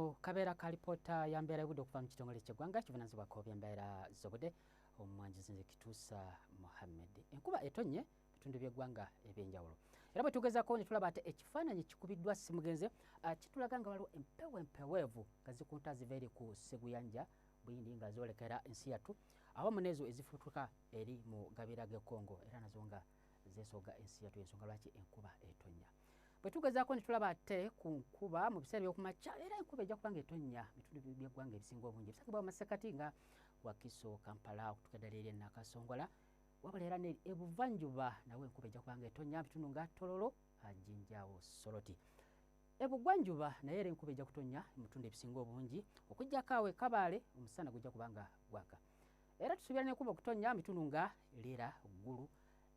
Ako kabeera ka lipoota ya mbeera y'obudde okuva mu kitongole ky'eggwanga kivunaanyizibwako by'embeera z'obudde omwanjuzi nze Kituusa Mohammed. Enkuba etonnye bitundu by'eggwanga eby'enjawulo. Era bwe tugezaako ne tulaba ate ekifaananyi kikubiddwa simugenze kitulaga nga waliwo empewo empeweevu nga zikunta ziva eri ku Sseguyanja Bwindi nga zoolekera ensi yattu awamu n'ezo ezifutuka eri mu gabira g'e Congo era nazo nga zeesooga ensi yattu y'ensonga lwaki enkuba etonnya. Bwe tugezaako ne tulaba ate ku nkuba mu biseera by'okumakya era enkuba ejja kuba ng'etonnya bitundu by'eggwanga ebisinga obungi ebisangibwa mu masekkati nga Wakiso, Kampala okutuuka ddala eri e Nakasongola wabula era ebuvanjuba nawo enkuba ejja kuba ng'etonnya bitundu nga Tororo, Jinjawo, Soroti. Ebugwanjuba naye era enkuba ejja kutonnya mu bitundu ebisinga obungi okuggyako awo e Kabale omusana gujja kuba nga gwaka. Era tusuubira n'enkuba okutonnya mu bitundu nga Lira, Gulu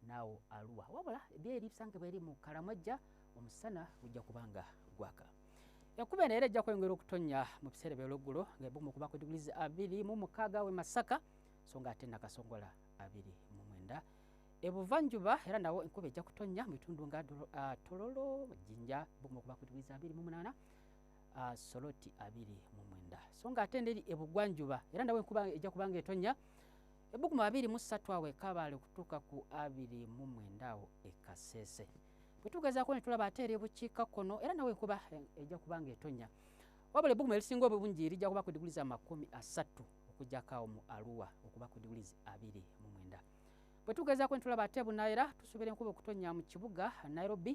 naawo Arua wabula ebyeri bisangibwa eri mu Kalamojja omusana gujja kuba nga gwaka. Enkuba eno era ejja kweyongera okutonnya mu biseera by'olweggulo ng'ebuuma okuba ku digurizi 26 we Masaka so nga ate Nakasongola 29. Ebuvanjuba era nawo enkuba ejja kutonnya mu bitundu nga Tororo, Jinja ebuuma okuba ku digurizi 28, Soroti 29. So nga ate eri ebugwanjuba era nawo enkuba ejja kuba ng'etonnya ebbuguma 23 awo e Kabale okutuuka ku 29 awo e Kasese. Bwe tugezaako ne tulaba ate eri ebukiikakkono era nawo enkuba ejja kuba ng'etonnya wabula ebbuguma erisinga obungi lijja kuba ku digurizi 30 okuggyako awo mu Arua okuba ku digurizi 29. Bwe tugezaako ne tulaba ate Bunaayira tusuubira enkuba okutonnya mu kibuga Nairobi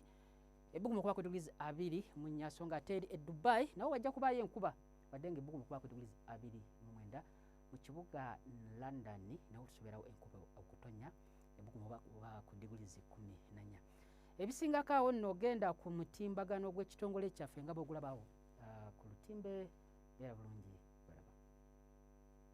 ebbuguma okuba ku digurizi 24 so nga ate eri e Dubai nawo wajja kubaayo enkuba wadde nga ebbuguma okuba ku digurizi 29. Mu kibuga London nawo tusuubirawo enkuba okutonnya ebbuguma okuba ku digurizi 14. Ebisingako awo nno ogenda ku mutimbagano gw'ekitongole kyaffe nga bw'ogulabawo ku lutimbe beera bulungi.